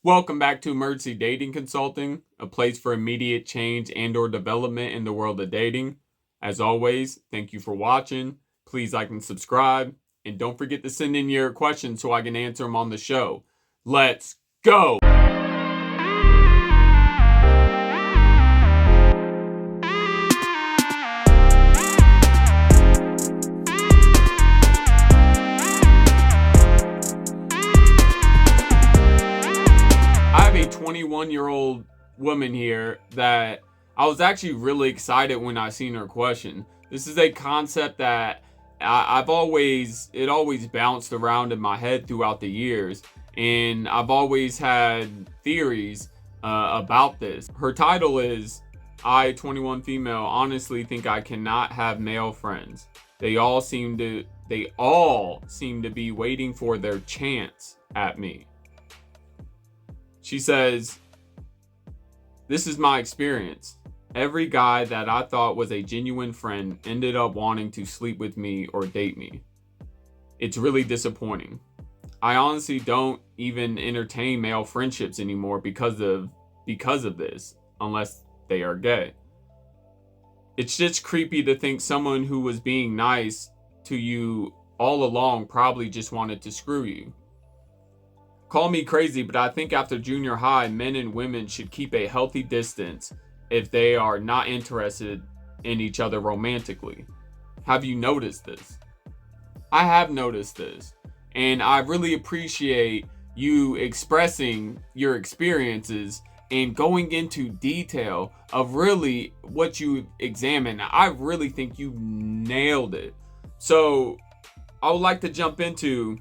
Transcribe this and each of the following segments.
Welcome back to Emergency Dating Consulting, a place for immediate change and or development in the world of dating. As always, thank you for watching. Please like and subscribe. And don't forget to send in your questions so I can answer them on the show. Let's go! I have a 21-year-old woman here that I was actually really excited when I seen her question. This is a concept that it always bounced around in my head throughout the years, and I've always had theories about this. Her title is, I, 21 female, honestly think I cannot have male friends. They all seem to be waiting for their chance at me. She says, this is my experience. Every guy that I thought was a genuine friend ended up wanting to sleep with me or date me. It's really disappointing. I honestly don't even entertain male friendships anymore because of this, unless they are gay. It's just creepy to think someone who was being nice to you all along probably just wanted to screw you. Call me crazy, but I think after junior high, men and women should keep a healthy distance if they are not interested in each other romantically. Have you noticed this? I have noticed this, and I really appreciate you expressing your experiences and going into detail of really what you examined. I really think you nailed it. So I would like to jump into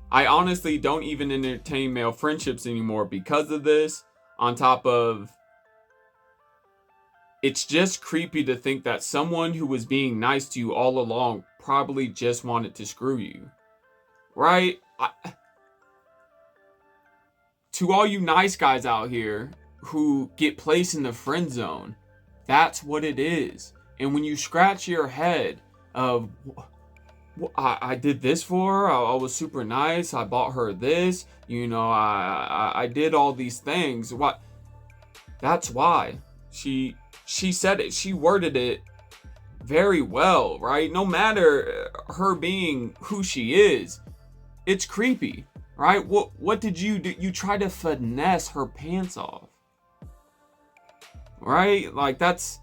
I honestly don't even entertain male friendships anymore because of this. On top of, it's just creepy to think that someone who was being nice to you all along probably just wanted to screw you. Right? To all you nice guys out here who get placed in the friend zone, that's what it is. And when you scratch your head of, I did this for her. I was super nice. I bought her this. I did all these things. What? That's why she said it. She worded it very well, right? No matter her being who she is, it's creepy, right? What did you do? You tried to finesse her pants off, right? Like that's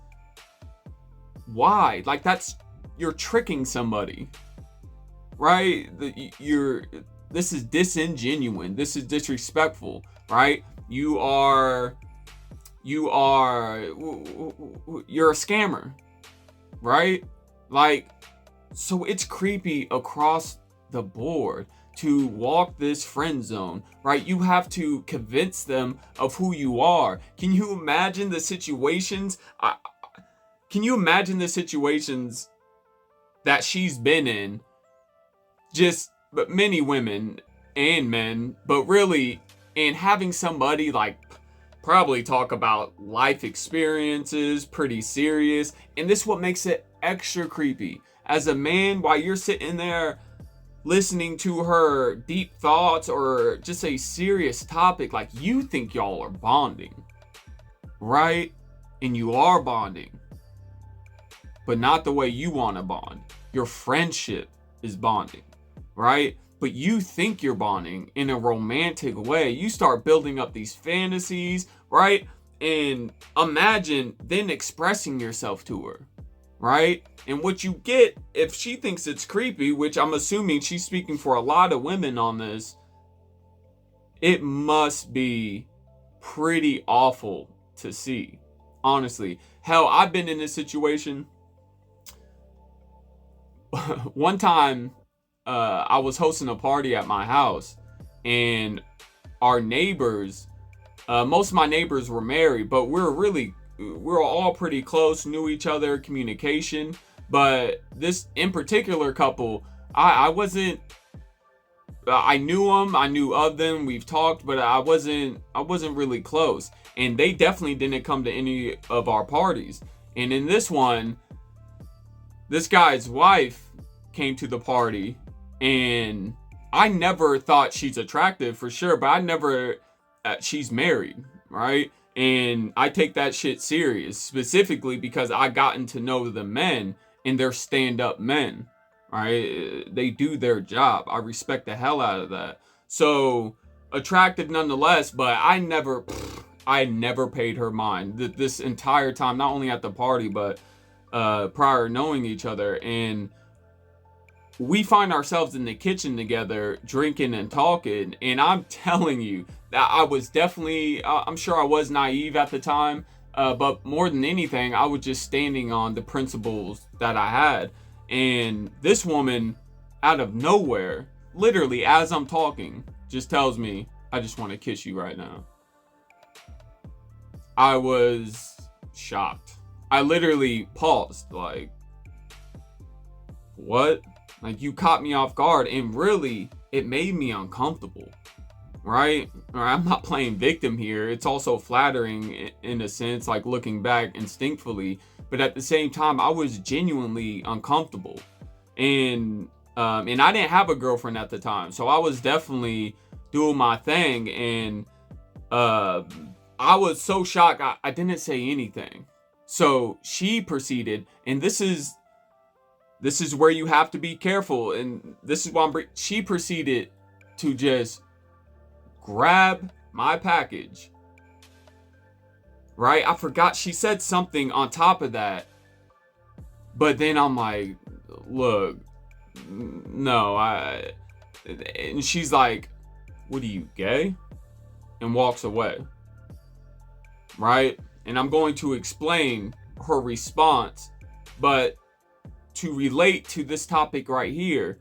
why. Like you're tricking somebody. Right? This is disingenuine. This is disrespectful, right? You're a scammer, right? Like, so it's creepy across the board to walk this friend zone, right? You have to convince them of who you are. Can you imagine the situations? That she's been in? But many women and men, but really, and having somebody like probably talk about life experiences, pretty serious, and this is what makes it extra creepy. As a man, while you're sitting there listening to her deep thoughts or just a serious topic, like you think y'all are bonding, right? And you are bonding, but not the way you want to bond. Your friendship is bonding. Right? But you think you're bonding in a romantic way. You start building up these fantasies, right? And imagine then expressing yourself to her, right? And what you get, if she thinks it's creepy, which I'm assuming she's speaking for a lot of women on this, it must be pretty awful to see. Honestly. Hell, I've been in this situation. One time, I was hosting a party at my house, and our neighbors, most of my neighbors were married, but we're all pretty close, knew each other, communication. But this in particular couple, I knew them, I knew of them, we've talked, but I wasn't really close, and they definitely didn't come to any of our parties. And in this one, this guy's wife came to the party, and I never thought she's attractive for sure, but I never, she's married, right? And I take that shit serious, specifically because I gotten to know the men and they're stand-up men, right? They do their job. I respect the hell out of that. So attractive nonetheless, but I never paid her mind this entire time, not only at the party, but prior knowing each other. And we find ourselves in the kitchen together drinking and talking, and I'm telling you that I was definitely, I'm sure I was naive at the time, but more than anything, I was just standing on the principles that I had. And this woman, out of nowhere, literally as I'm talking, just tells me, I just want to kiss you right now. I was shocked. I literally paused, like, what? Like, you caught me off guard, and really, it made me uncomfortable, right? Or I'm not playing victim here. It's also flattering in a sense, like looking back instinctively, but at the same time, I was genuinely uncomfortable. And I didn't have a girlfriend at the time, so I was definitely doing my thing, and I was so shocked, I didn't say anything. So she proceeded, and this is where you have to be careful, and this is why she proceeded to just grab my package, right? I forgot she said something on top of that, but then I'm like, look, no, and she's like, what are you, gay? And walks away, right? And I'm going to explain her response, but to relate to this topic right here,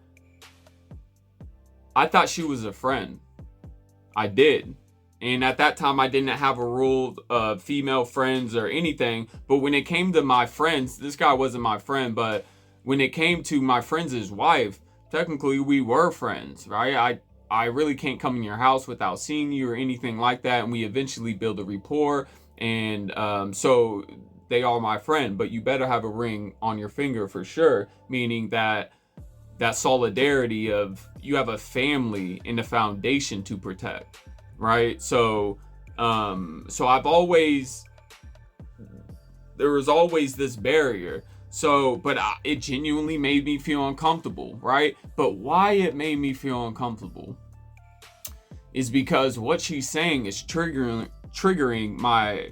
I thought she was a friend. I did. And at that time, I didn't have a rule of female friends or anything. But when it came to my friends, this guy wasn't my friend, but when it came to my friend's wife, technically we were friends, right? I really can't come in your house without seeing you or anything like that. And we eventually build a rapport. And so they are my friend, but you better have a ring on your finger for sure, meaning that solidarity of you have a family and a foundation to protect, right? So I've always, there was always this barrier. So, but it genuinely made me feel uncomfortable, right? But why it made me feel uncomfortable is because what she's saying is triggering my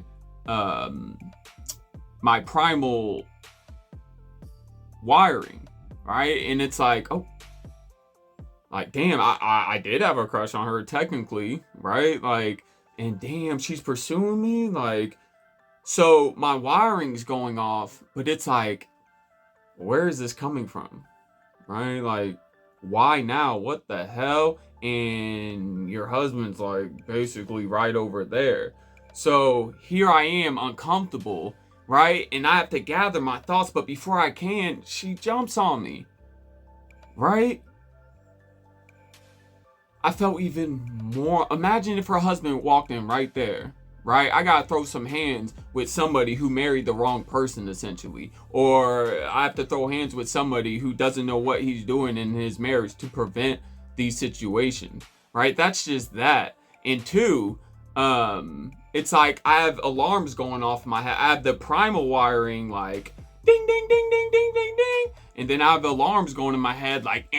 my primal wiring, right? And it's like, oh, like, damn, I did have a crush on her technically, right? Like, and damn, she's pursuing me, like, so my wiring's going off, but it's like, where is this coming from, right? Like, why now? What the hell? And your husband's like basically right over there. So here I am, uncomfortable, right? And I have to gather my thoughts, but before I can, she jumps on me, right? I felt even more. Imagine if her husband walked in right there, right? I gotta throw some hands with somebody who married the wrong person, essentially. Or I have to throw hands with somebody who doesn't know what he's doing in his marriage to prevent these situations, right? That's just that. And two, it's like I have alarms going off in my head. I have the primal wiring like ding, ding, ding, ding, ding, ding, ding. And then I have alarms going in my head like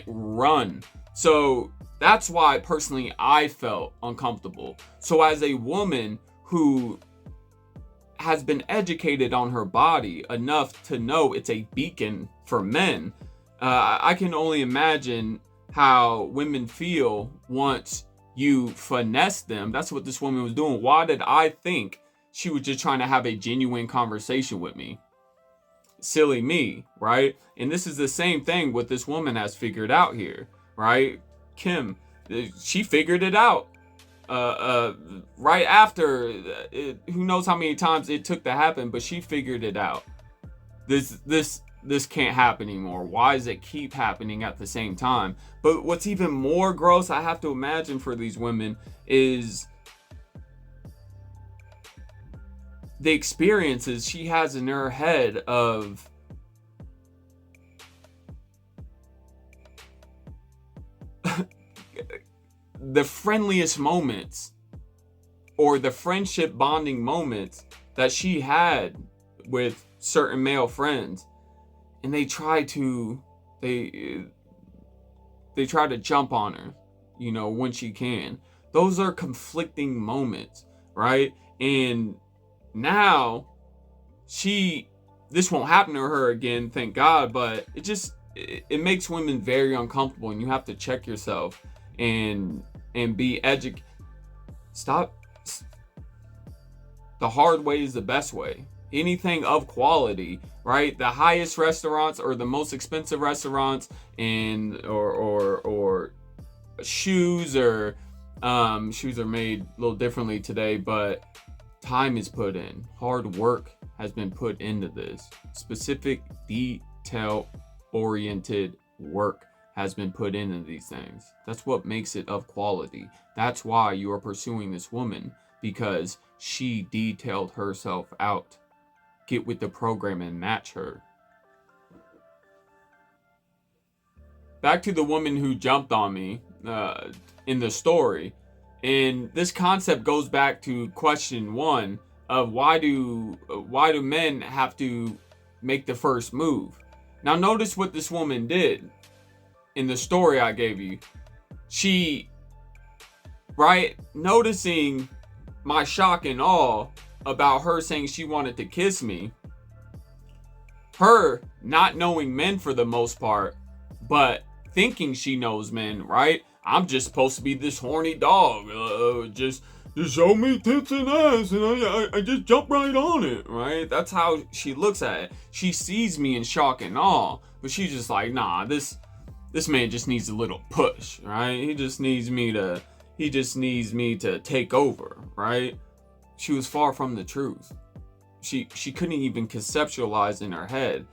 run. So that's why personally I felt uncomfortable. So as a woman who has been educated on her body enough to know it's a beacon for men, I can only imagine how women feel once you finesse them. That's what this woman was doing. Why did I think she was just trying to have a genuine conversation with me? Silly me, right? And this is the same thing what this woman has figured out here, right? Kim, she figured it out right after who knows how many times it took to happen, but she figured it out. This can't happen anymore. Why does it keep happening at the same time? But what's even more gross, I have to imagine, for these women is the experiences she has in her head of the friendliest moments or the friendship bonding moments that she had with certain male friends, and they try to jump on her, when she can. Those are conflicting moments, right? And now this won't happen to her again, thank God, but it makes women very uncomfortable, and you have to check yourself and be educated. Stop. The hard way is the best way. Anything of quality, right? The highest restaurants or the most expensive restaurants, and or shoes or shoes are made a little differently today, but time is put in. Hard work has been put into this. Specific, detail-oriented work has been put into these things. That's what makes it of quality. That's why you are pursuing this woman, because she detailed herself out. Get with the program and match her. Back to the woman who jumped on me in the story. And this concept goes back to question 1 of why do men have to make the first move? Now notice what this woman did in the story I gave you. She, right, noticing my shock and awe about her saying she wanted to kiss me, her not knowing men for the most part, but thinking she knows men, right? I'm just supposed to be this horny dog, just show me tits and ass, and I just jump right on it, right? That's how she looks at it. She sees me in shock and awe, but she's just like, nah, this man just needs a little push, right? He just needs me to take over, right? She was far from the truth. She couldn't even conceptualize in her head.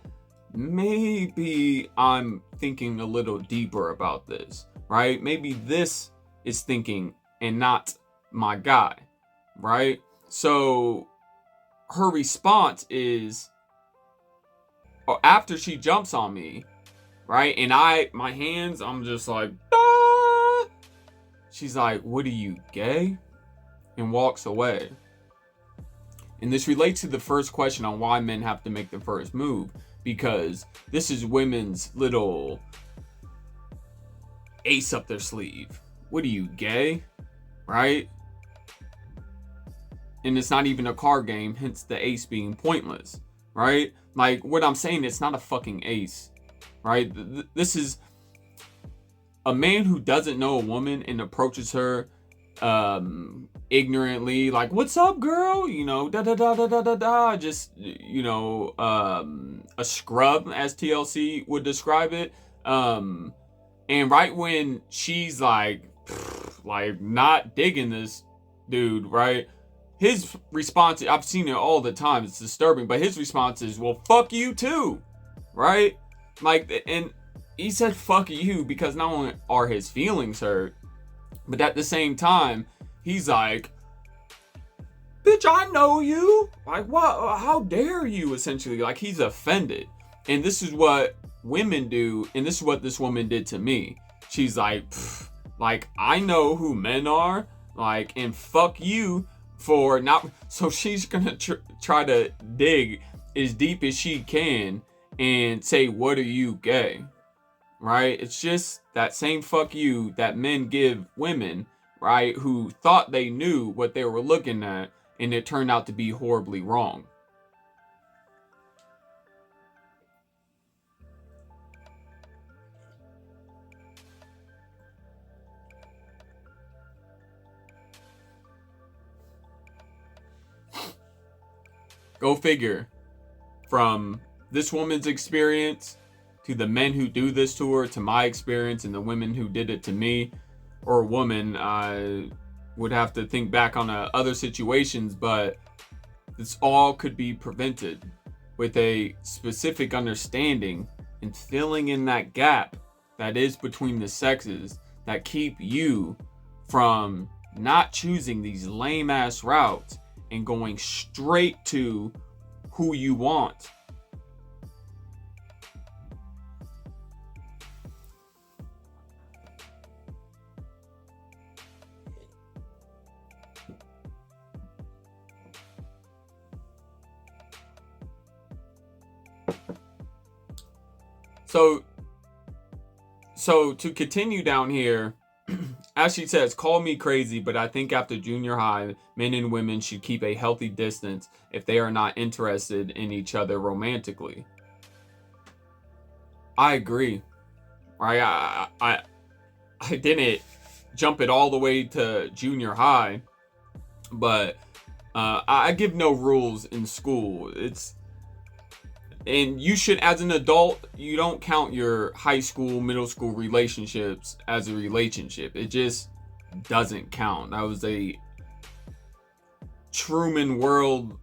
Maybe I'm thinking a little deeper about this, right? Maybe this is thinking and not my guy, right? So her response is, after she jumps on me, right? And my hands, I'm just like, ah! She's like, what are you, gay? And walks away. And this relates to the first question on why men have to make the first move, because this is women's little ace up their sleeve. What are you, gay? Right? And it's not even a card game, hence the ace being pointless, right? Like, what I'm saying, it's not a fucking ace, right? This is a man who doesn't know a woman and approaches her ignorantly, like, what's up, girl? Just, a scrub, as TLC would describe it. And right when she's like not digging this dude, right? His response, I've seen it all the time, it's disturbing, but his response is, well, fuck you too, right? Like, and he said fuck you because not only are his feelings hurt, but at the same time, he's like, bitch, I know you. Like, what? How dare you, essentially? Like, he's offended. And this is what women do, and this is what this woman did to me. She's like, I know who men are, like, and fuck you for not. So she's gonna try to dig as deep as she can and say, what are you, gay? Right? It's just that same fuck you that men give women, right, who thought they knew what they were looking at, and it turned out to be horribly wrong. Go figure. From this woman's experience to the men who do this to her, to my experience and the women who did it to me, or a woman, I would have to think back on other situations, but this all could be prevented with a specific understanding and filling in that gap that is between the sexes that keep you from not choosing these lame ass routes and going straight to who you want. So to continue down here, as she says, call me crazy, but I think after junior high, men and women should keep a healthy distance if they are not interested in each other romantically. I agree. Right? I didn't jump it all the way to junior high, but I give no rules in school. And you should, as an adult, you don't count your high school, middle school relationships as a relationship. It just doesn't count. That was a Truman world.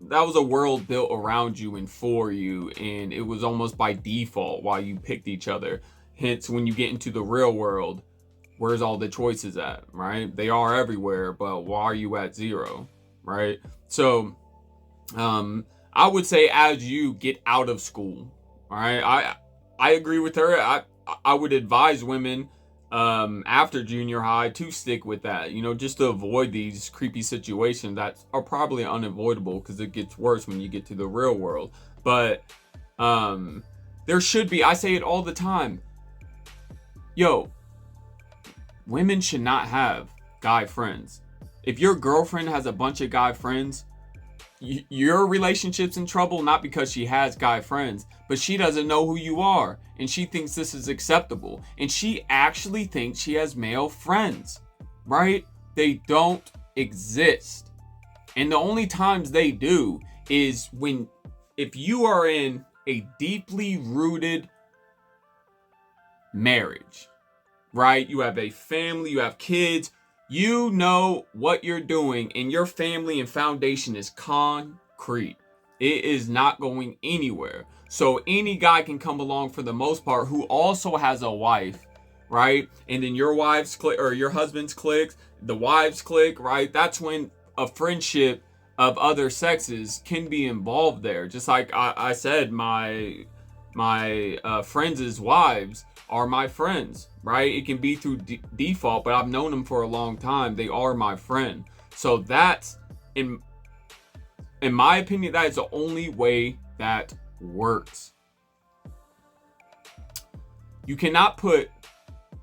That was a world built around you and for you, and it was almost by default why you picked each other. Hence, when you get into the real world, where's all the choices at, right? They are everywhere, but why are you at zero, right? So, I would say as you get out of school, all right, I agree with her. I would advise women after junior high to stick with that, just to avoid these creepy situations that are probably unavoidable because it gets worse when you get to the real world. But there should be, I say it all the time, women should not have guy friends. If your girlfriend has a bunch of guy friends, your relationship's in trouble, not because she has guy friends, but she doesn't know who you are, and she thinks this is acceptable, and she actually thinks she has male friends, right? They don't exist. And the only times they do is if you are in a deeply rooted marriage, right? You have a family, you have kids, you know what you're doing, and your family and foundation is concrete. It is not going anywhere. So any guy can come along for the most part who also has a wife, right? And then your wife's click or your husband's clicks, the wives click, right? That's when a friendship of other sexes can be involved there. Just like I said, my friends' wives are my friends, right? It can be through default, but I've known them for a long time. They are my friend. So that's, in my opinion, that is the only way that works. You cannot put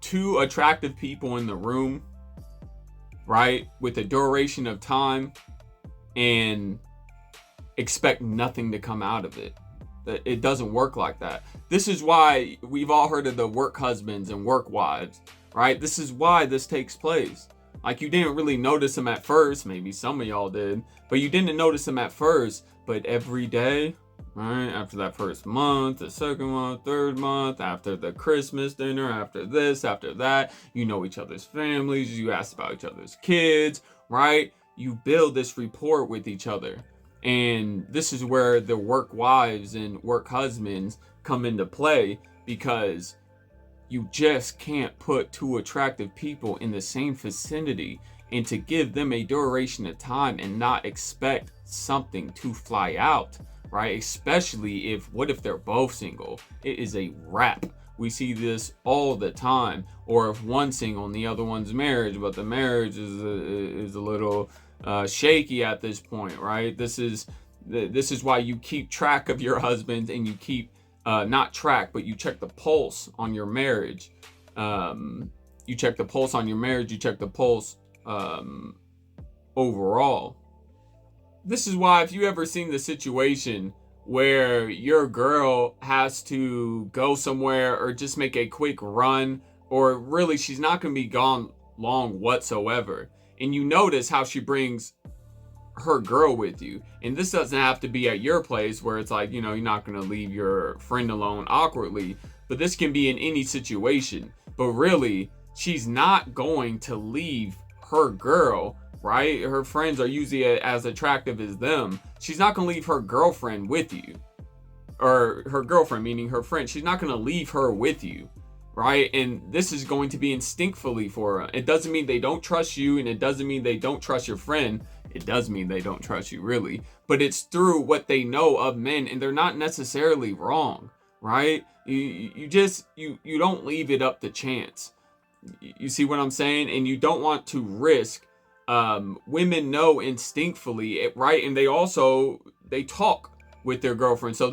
two attractive people in the room, right, with a duration of time and expect nothing to come out of it. It doesn't work like that. This is why we've all heard of the work husbands and work wives, right? This is why this takes place. Like, you didn't really notice them at first. Maybe some of y'all did, but you didn't notice them at first. But every day, right? After that first month, the second month, third month, after the Christmas dinner, after this, after that, you know each other's families. You ask about each other's kids, right? You build this rapport with each other. And this is where the work wives and work husbands come into play, because you just can't put two attractive people in the same vicinity and to give them a duration of time and not expect something to fly out, right? Especially what if they're both single? It is a wrap. We see this all the time. Or if one's single and the other one's married, but the marriage is a little shaky at this point, right? This is why you keep track of your husband, and you keep not track, but you check the pulse on your marriage. You check the pulse on your marriage. You check the pulse overall. This is why, if you ever seen the situation where your girl has to go somewhere or just make a quick run, or really she's not going to be gone long whatsoever, and you notice how she brings her girl with you, and this doesn't have to be at your place where it's like, you're not going to leave your friend alone awkwardly, but this can be in any situation. But really, she's not going to leave her girl, right? Her friends are usually as attractive as them. She's not going to leave her girlfriend with you, or her girlfriend, meaning her friend. She's not going to leave her with you, right? And this is going to be instinctively for her. It doesn't mean they don't trust you, and it doesn't mean they don't trust your friend. It does mean they don't trust you, really, but it's through what they know of men, and they're not necessarily wrong, right? You don't leave it up to chance. You see what I'm saying? And you don't want to risk. Women know instinctively, right? And they talk with their girlfriends, so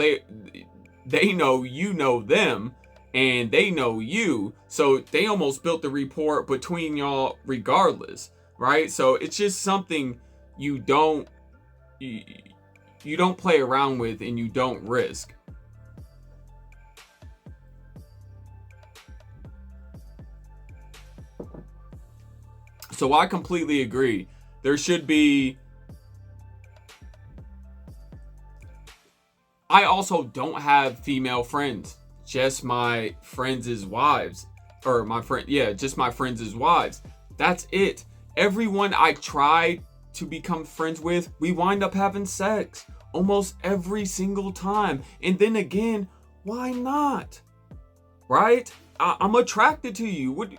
they know you know them, and they know you, so they almost built the rapport between y'all regardless, right? So it's just something you don't play around with, and you don't risk. So I completely agree. There should be. I also don't have female friends, just my friends' wives. Or just my friends' wives. That's it. Everyone I try to become friends with, we wind up having sex almost every single time. And then again, why not? Right? I'm attracted to you. What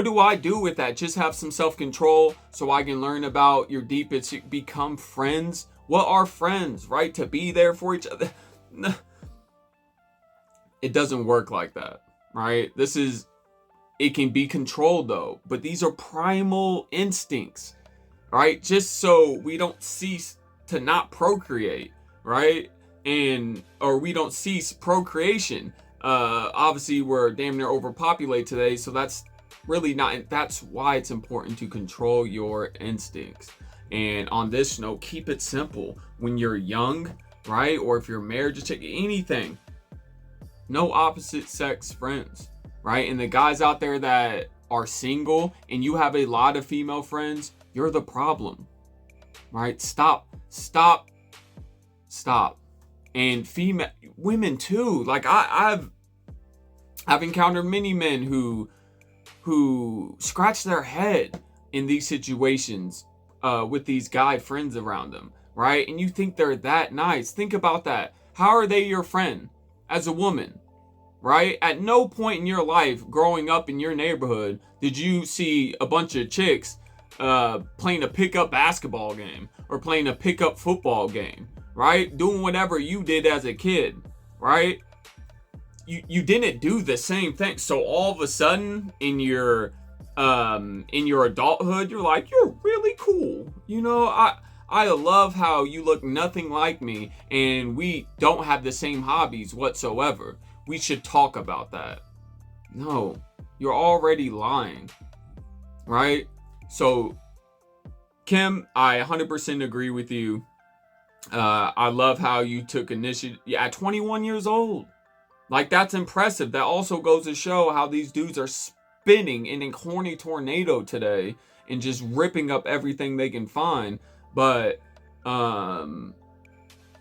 do I do with that? Just have some self-control so I can learn about your deepest, become friends? What are friends, right? To be there for each other. It doesn't work like that, right? It can be controlled though, but these are primal instincts, right? Just so we don't cease to not procreate, right? Or we don't cease procreation. Obviously we're damn near overpopulated today, so that's really not. That's why it's important to control your instincts. And on this note, keep it simple. When you're young, right? Or if you're married, just take anything. No opposite sex friends, right? And the guys out there that are single and you have a lot of female friends, you're the problem, right? Stop. And women too. Like I've encountered many men who scratch their head in these situations with these guy friends around them, right? And you think they're that nice. Think about that. How are they your friend as a woman, right? At no point in your life growing up in your neighborhood did you see a bunch of chicks playing a pickup basketball game or playing a pickup football game, right? Doing whatever you did as a kid, right? You didn't do the same thing. So all of a sudden in your adulthood, you're like, you're really cool. You know, I love how you look nothing like me and we don't have the same hobbies whatsoever. We should talk about that. No, you're already lying, right? So Kim, I 100% agree with you. I love how you took initiative at 21 years old. Like, that's impressive. That also goes to show how these dudes are spinning in a horny tornado today and just ripping up everything they can find. But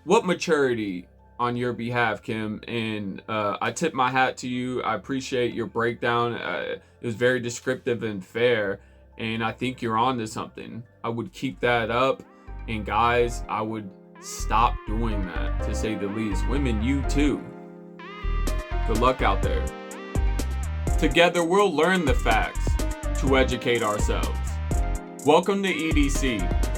what maturity on your behalf, Kim. And I tip my hat to you. I appreciate your breakdown. It was very descriptive and fair. And I think you're on to something. I would keep that up. And guys, I would stop doing that, to say the least. Women, you too. Good luck out there. Together, we'll learn the facts to educate ourselves. Welcome to EDC.